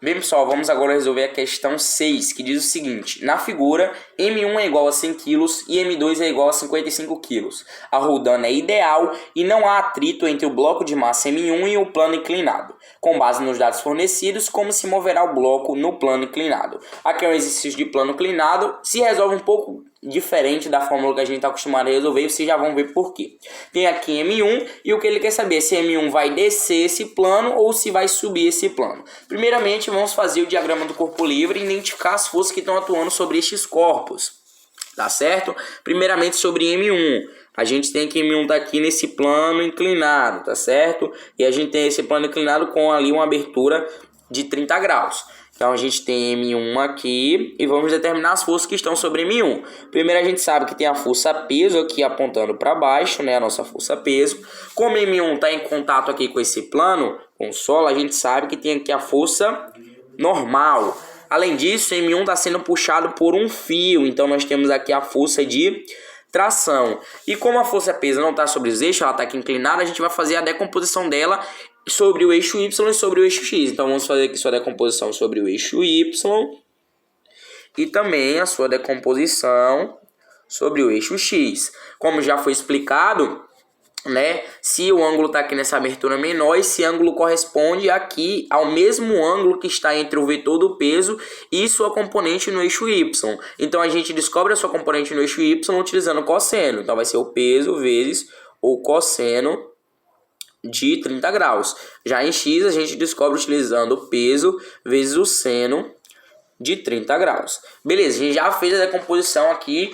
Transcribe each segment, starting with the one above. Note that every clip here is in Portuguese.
Bem, pessoal, vamos agora resolver a questão 6, que diz o seguinte. Na figura, M1 é igual a 100 kg e M2 é igual a 55 kg. A roldana é ideal e não há atrito entre o bloco de massa M1 e o plano inclinado. Com base nos dados fornecidos, como se moverá o bloco no plano inclinado? Aqui é um exercício de plano inclinado, se resolve um pouco diferente da fórmula que a gente está acostumado a resolver, vocês já vão ver por quê. Tem aqui M1 e o que ele quer saber é se M1 vai descer esse plano ou se vai subir esse plano. Primeiramente, vamos fazer o diagrama do corpo livre e identificar as forças que estão atuando sobre estes corpos, tá certo? Primeiramente sobre M1. A gente tem que M1 tá aqui nesse plano inclinado, tá certo? E a gente tem esse plano inclinado com ali uma abertura de 30 graus. Então a gente tem M1 aqui e vamos determinar as forças que estão sobre M1. Primeiro a gente sabe que tem a força peso aqui apontando para baixo, né? A nossa força peso. Como M1 está em contato aqui com esse plano, com o solo, a gente sabe que tem aqui a força normal. Além disso, M1 está sendo puxado por um fio, então nós temos aqui a força de tração. E como a força peso não está sobre os eixos, ela está aqui inclinada, a gente vai fazer a decomposição dela sobre o eixo Y e sobre o eixo X. Então vamos fazer aqui sua decomposição sobre o eixo Y e também a sua decomposição sobre o eixo X. Como já foi explicado, né, se o ângulo está aqui nessa abertura menor, esse ângulo corresponde aqui ao mesmo ângulo que está entre o vetor do peso e sua componente no eixo Y. Então a gente descobre a sua componente no eixo Y utilizando o cosseno. Então vai ser o peso vezes o cosseno de 30 graus. Já em X a gente descobre utilizando o peso vezes o seno de 30 graus. Beleza, a gente já fez a decomposição aqui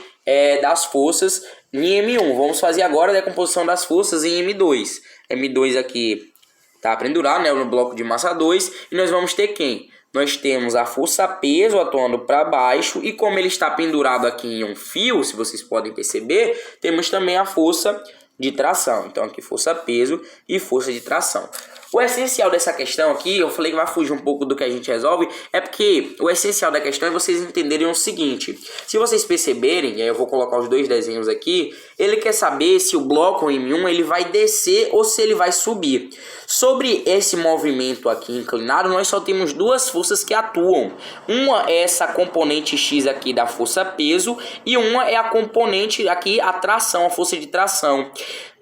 das forças em M1. Vamos fazer agora a decomposição das forças em M2. M2 aqui está pendurado, né, no bloco de massa 2. E nós vamos ter quem? Nós temos a força peso atuando para baixo. E como ele está pendurado aqui em um fio, se vocês podem perceber, temos também a força de tração. Então aqui força peso e força de tração. O essencial dessa questão aqui, eu falei que vai fugir um pouco do que a gente resolve, é porque o essencial da questão é vocês entenderem o seguinte. Se vocês perceberem, e aí eu vou colocar os dois desenhos aqui, ele quer saber se o bloco M1 ele vai descer ou se ele vai subir. Sobre esse movimento aqui inclinado, nós só temos duas forças que atuam. Uma é essa componente X aqui da força peso e uma é a componente aqui, a tração, a força de tração.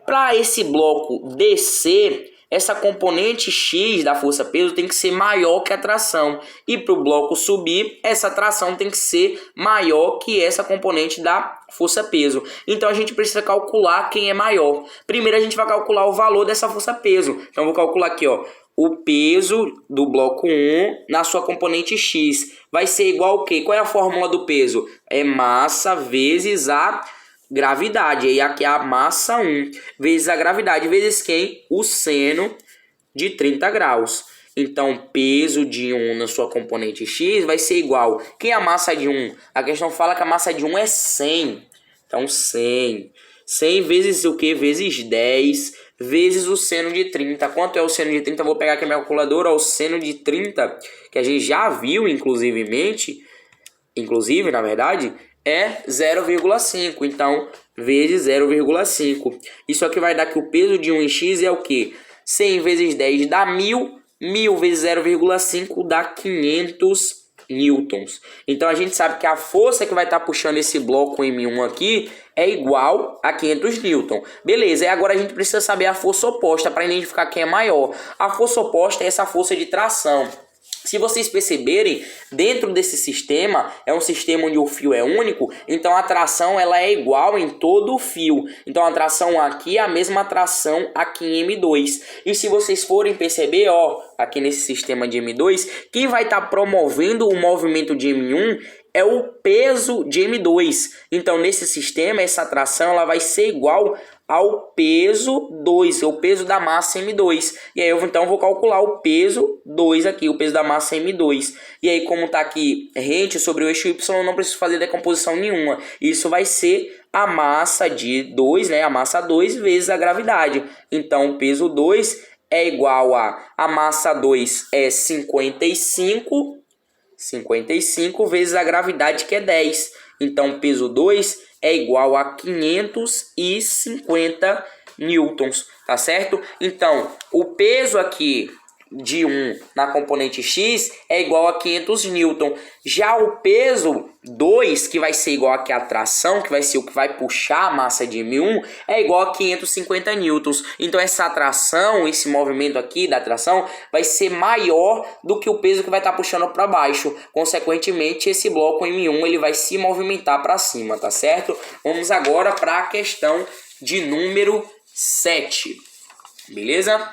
Para esse bloco descer, essa componente X da força peso tem que ser maior que a tração. E para o bloco subir, essa tração tem que ser maior que essa componente da força peso. Então a gente precisa calcular quem é maior. Primeiro a gente vai calcular o valor dessa força peso. Então eu vou calcular aqui, ó, o peso do bloco 1 na sua componente X. Vai ser igual ao quê? Qual é a fórmula do peso? É massa vezes a gravidade. E aqui é a massa 1 vezes a gravidade vezes quem? O seno de 30 graus. Então, peso de 1 na sua componente X vai ser igual. Quem é a massa de 1? A questão fala que a massa de 1 é 100. Então, 100. 100 vezes o que? Vezes 10 vezes o seno de 30. Quanto é o seno de 30? Eu vou pegar aqui a minha calculadora. O seno de 30, que a gente já viu, inclusive, na verdade, é 0,5, então vezes 0,5. Isso aqui vai dar que o peso de 1 em X é o que? 100 vezes 10 dá 1000, 1000 vezes 0,5 dá 500 newtons. Então a gente sabe que a força que vai estar puxando esse bloco M1 aqui é igual a 500 newton. Beleza, e agora a gente precisa saber a força oposta para identificar quem é maior. A força oposta é essa força de tração. Se vocês perceberem, dentro desse sistema, é um sistema onde o fio é único, então a tração ela é igual em todo o fio. Então a tração aqui é a mesma tração aqui em M2. E se vocês forem perceber, ó, aqui nesse sistema de M2, quem vai estar promovendo o movimento de M1 é o peso de M2. Então nesse sistema, essa tração ela vai ser igual ao peso 2, o peso da massa M2. E aí eu então vou calcular o peso 2 aqui, o peso da massa M2. E aí como está aqui rente sobre o eixo Y, eu não preciso fazer decomposição nenhuma. Isso vai ser a massa de 2, né? A massa 2 vezes a gravidade. Então o peso 2 é igual a massa 2 é 55 vezes a gravidade, que é 10. Então o peso 2 é igual a 550 newtons, tá certo? Então, o peso aqui de 1 na componente X é igual a 500 newton. Já o peso 2, que vai ser igual aqui a tração, que vai ser o que vai puxar a massa de M1, é igual a 550 newtons. Então essa atração, esse movimento aqui da tração, vai ser maior do que o peso que vai estar puxando para baixo. Consequentemente, esse bloco M1 ele vai se movimentar para cima, tá certo? Vamos agora para a questão de número 7. Beleza?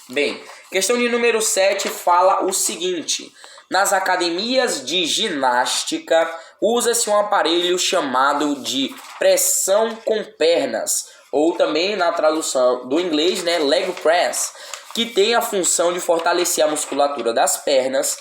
Bem, questão de número 7 fala o seguinte: nas academias de ginástica usa-se um aparelho chamado de pressão com pernas, ou também na tradução do inglês, né, leg press, que tem a função de fortalecer a musculatura das pernas,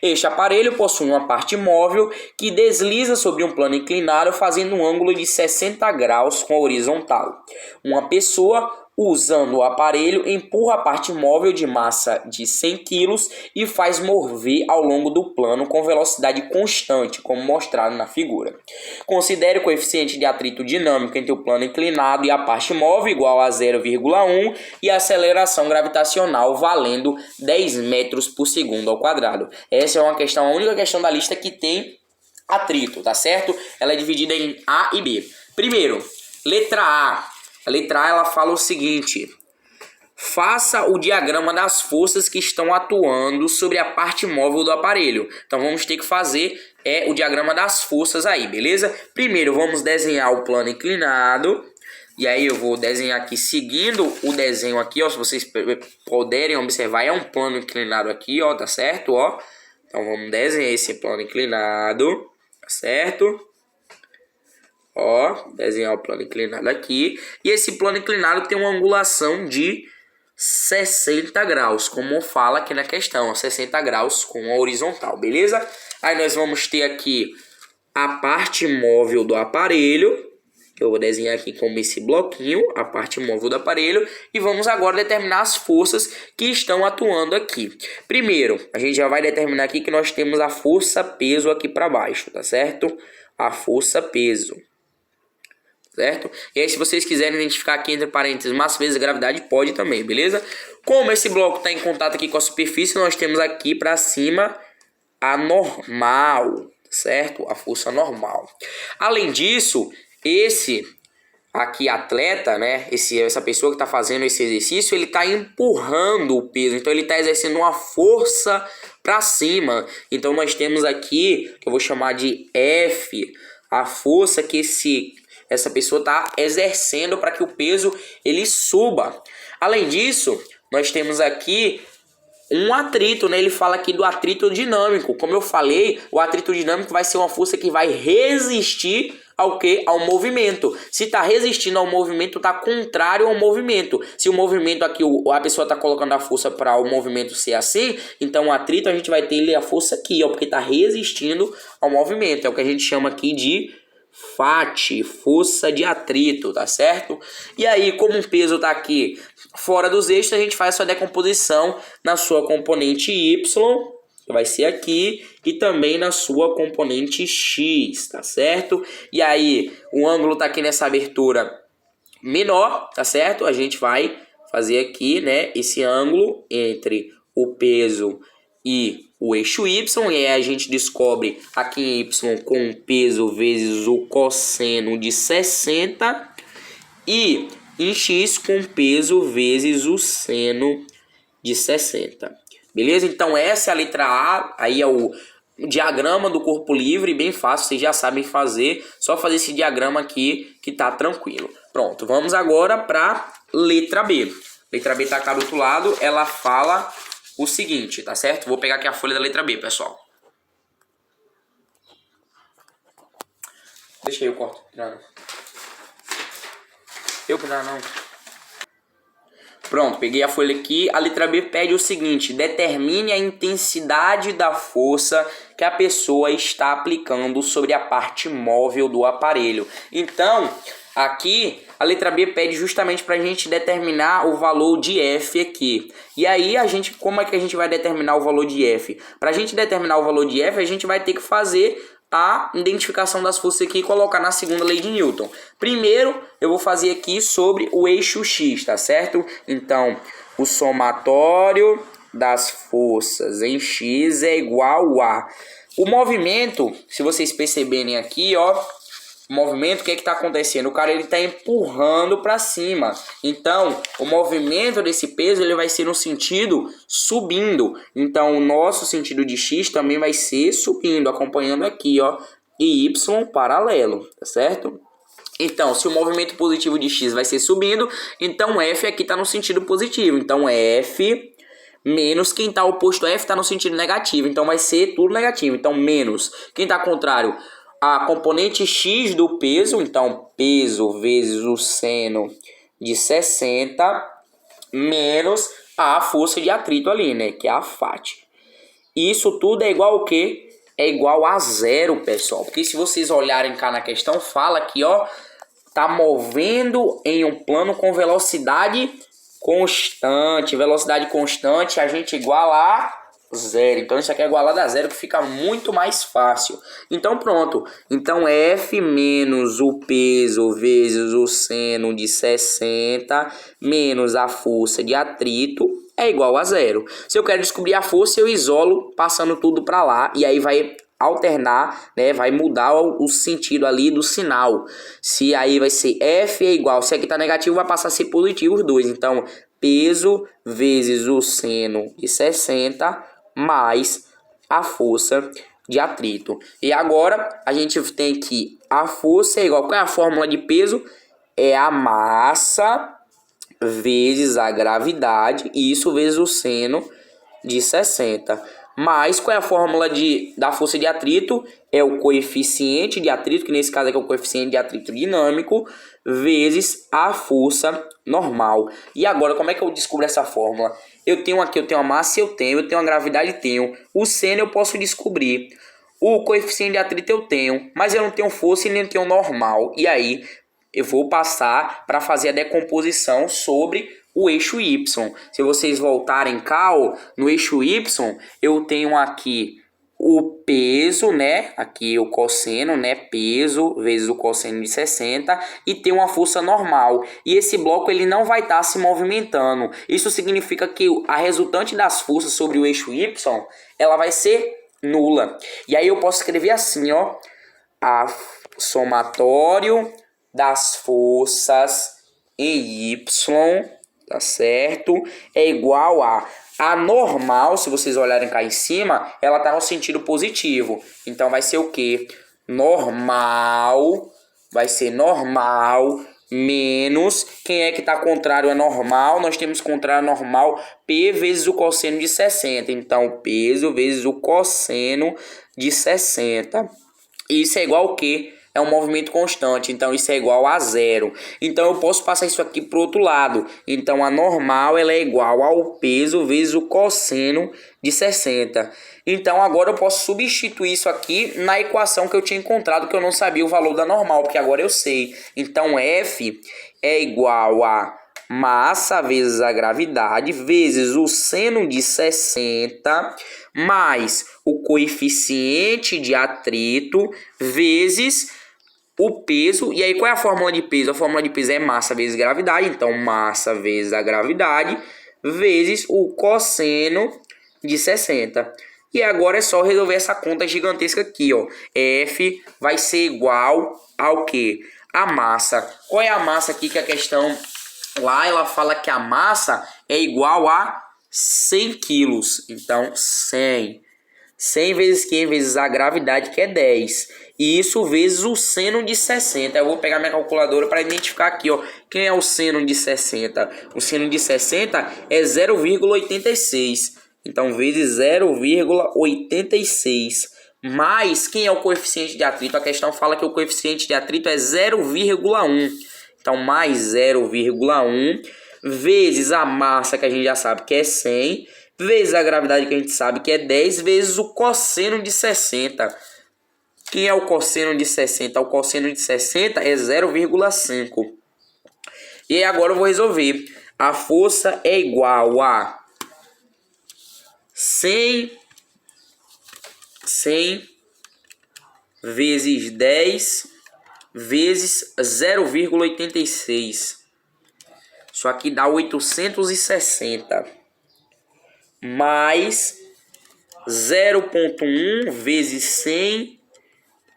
Este aparelho possui uma parte móvel que desliza sobre um plano inclinado, fazendo um ângulo de 60 graus com a horizontal. Uma pessoa usando o aparelho empurra a parte móvel de massa de 100 kg e faz mover ao longo do plano com velocidade constante, como mostrado na figura. Considere o coeficiente de atrito dinâmico entre o plano inclinado e a parte móvel igual a 0,1 e a aceleração gravitacional valendo 10 metros por segundo ao quadrado. Essa é uma questão, a única questão da lista que tem atrito, tá certo? Ela é dividida em A e B. Primeiro, letra A. A letra A ela fala o seguinte: faça o diagrama das forças que estão atuando sobre a parte móvel do aparelho. Então vamos ter que fazer o diagrama das forças aí, beleza? Primeiro vamos desenhar o plano inclinado. E aí eu vou desenhar aqui, seguindo o desenho aqui, ó, se vocês puderem observar, é um plano inclinado aqui, ó, tá certo, ó. Então vamos desenhar esse plano inclinado, tá certo? Ó, desenhar o plano inclinado aqui. E esse plano inclinado tem uma angulação de 60 graus, como fala aqui na questão, 60 graus com a horizontal, beleza? Aí nós vamos ter aqui a parte móvel do aparelho, que eu vou desenhar aqui como esse bloquinho, a parte móvel do aparelho, e vamos agora determinar as forças que estão atuando aqui. Primeiro, a gente já vai determinar aqui que nós temos a força-peso aqui para baixo, tá certo? A força-peso. Certo? E aí se vocês quiserem identificar aqui entre parênteses massa vezes gravidade, pode também, beleza? Como esse bloco está em contato aqui com a superfície, nós temos aqui para cima a normal, certo? A força normal. Além disso, esse aqui atleta, né? Essa pessoa que está fazendo esse exercício, ele está empurrando o peso, então ele está exercendo uma força para cima. Então nós temos aqui, que eu vou chamar de F, a força que essa pessoa está exercendo para que o peso ele suba. Além disso, nós temos aqui um atrito, né? Ele fala aqui do atrito dinâmico. Como eu falei, o atrito dinâmico vai ser uma força que vai resistir ao quê? Ao movimento. Se está resistindo ao movimento, está contrário ao movimento. Se o movimento aqui, a pessoa está colocando a força para o movimento ser assim, então o atrito a gente vai ter a força aqui, ó, porque está resistindo ao movimento. É o que a gente chama aqui de FAT, força de atrito, tá certo? E aí, como o peso tá aqui fora dos eixos, a gente faz a sua decomposição na sua componente Y, que vai ser aqui, e também na sua componente X, tá certo? E aí, o ângulo tá aqui nessa abertura menor, tá certo? A gente vai fazer aqui, né, esse ângulo entre o peso e o eixo Y, e aí a gente descobre aqui em Y com peso vezes o cosseno de 60 e em X com peso vezes o seno de 60. Beleza? Então essa é a letra A, aí é o diagrama do corpo livre, bem fácil, vocês já sabem fazer, só fazer esse diagrama aqui que tá tranquilo. Pronto, vamos agora para letra B. Letra B tá cá do outro lado, ela fala o seguinte, tá certo? Vou pegar aqui a folha da letra B, pessoal. Deixa aí, eu corto. Não. Não. Pronto, peguei a folha aqui. A letra B pede o seguinte: determine a intensidade da força que a pessoa está aplicando sobre a parte móvel do aparelho. Então, aqui a letra B pede justamente para a gente determinar o valor de F aqui. E aí, como é que a gente vai determinar o valor de F? Para a gente determinar o valor de F, a gente vai ter que fazer a identificação das forças aqui e colocar na segunda lei de Newton. Primeiro, eu vou fazer aqui sobre o eixo X, tá certo? Então, o somatório das forças em X é igual a... O movimento, se vocês perceberem aqui, ó, o movimento, o que está acontecendo? O cara ele está empurrando para cima. Então, o movimento desse peso ele vai ser no sentido subindo. Então, o nosso sentido de X também vai ser subindo, acompanhando aqui, ó, e Y paralelo, tá certo? Então, se o movimento positivo de X vai ser subindo, então F aqui está no sentido positivo. Então, F menos quem está oposto a F está no sentido negativo. Então, vai ser tudo negativo. Então, menos quem está contrário a componente X do peso, então peso vezes o seno de 60 menos a força de atrito ali, né, que é a FAT. Isso tudo é igual ao quê? É igual a zero, pessoal. Porque se vocês olharem cá na questão, fala que, ó, tá movendo em um plano com velocidade constante. Velocidade constante, a gente iguala a zero. Então isso aqui é igualado a zero, que fica muito mais fácil. Então pronto. Então F menos o peso vezes o seno de 60 menos a força de atrito é igual a zero. Se eu quero descobrir a força, eu isolo passando tudo para lá. E aí vai alternar, né? Vai mudar o sentido ali do sinal. Se aí vai ser F é igual, se aqui tá negativo, vai passar a ser positivo os dois. Então peso vezes o seno de 60 mais a força de atrito. E agora a gente tem que a força é igual. Qual é a fórmula de peso? É a massa vezes a gravidade, e isso vezes o seno de 60. Mas qual é a fórmula da força de atrito? É o coeficiente de atrito, que nesse caso aqui é o coeficiente de atrito dinâmico, vezes a força normal. E agora, como é que eu descubro essa fórmula? Eu tenho aqui, eu tenho a massa, eu tenho a gravidade, tenho. O seno eu posso descobrir. O coeficiente de atrito eu tenho, mas eu não tenho força e nem tenho normal. E aí, eu vou passar para fazer a decomposição sobre o eixo Y. Se vocês voltarem cá, ó, no eixo Y, eu tenho aqui o peso, né? Aqui o cosseno, né? Peso vezes o cosseno de 60 e tem uma força normal. E esse bloco ele não vai estar se movimentando. Isso significa que a resultante das forças sobre o eixo Y, ela vai ser nula. E aí eu posso escrever assim, ó, a somatório das forças em Y, tá certo? É igual a normal, se vocês olharem cá em cima, ela tá no sentido positivo. Então vai ser o quê? Normal, vai ser normal menos, quem é que tá contrário a normal? Nós temos contrário a normal, P vezes o cosseno de 60. Então, peso vezes o cosseno de 60. Isso é igual ao quê? É um movimento constante, então isso é igual a zero. Então eu posso passar isso aqui para o outro lado. Então a normal ela é igual ao peso vezes o cosseno de 60. Então agora eu posso substituir isso aqui na equação que eu tinha encontrado, que eu não sabia o valor da normal, porque agora eu sei. Então F é igual a massa vezes a gravidade vezes o seno de 60 mais o coeficiente de atrito vezes o peso. E aí qual é a fórmula de peso? A fórmula de peso é massa vezes gravidade. Então massa vezes a gravidade vezes o cosseno de 60. E agora é só resolver essa conta gigantesca aqui, ó. F vai ser igual ao quê? A massa. Qual é a massa aqui que a questão lá ela fala que a massa é igual a 100 quilos. Então 100 vezes 100 vezes a gravidade, que é 10. E isso vezes o seno de 60. Eu vou pegar minha calculadora para identificar aqui, ó. Quem é o seno de 60? O seno de 60 é 0,86. Então, vezes 0,86. Mais, quem é o coeficiente de atrito? A questão fala que o coeficiente de atrito é 0,1. Então, mais 0,1 vezes a massa, que a gente já sabe que é 100, vezes a gravidade, que a gente sabe que é 10, vezes o cosseno de 60. Quem é o cosseno de 60? O cosseno de 60 é 0,5. E agora eu vou resolver. A força é igual a 100 vezes 10 vezes 0,86. Isso aqui dá 860. Mais 0,1 vezes 100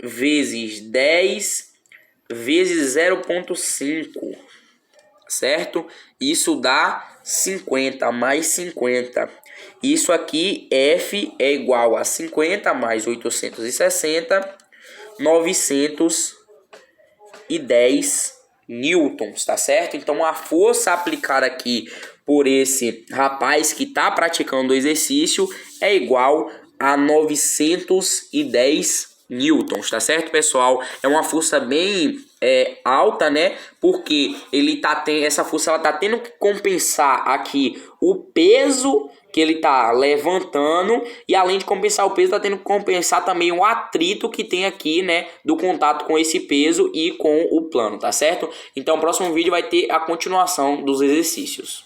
vezes 10 vezes 0,5. Certo? Isso dá 50 mais 50. Isso aqui, F é igual a 50 mais 860, 910 newtons, tá certo? Então a força aplicada aqui por esse rapaz que está praticando o exercício é igual a 910 newtons, tá certo, pessoal? É uma força bem alta, né? Porque essa força ela tá tendo que compensar aqui o peso que ele tá levantando, e além de compensar o peso, tá tendo que compensar também o atrito que tem aqui, né, do contato com esse peso e com o plano, tá certo? Então, o próximo vídeo vai ter a continuação dos exercícios.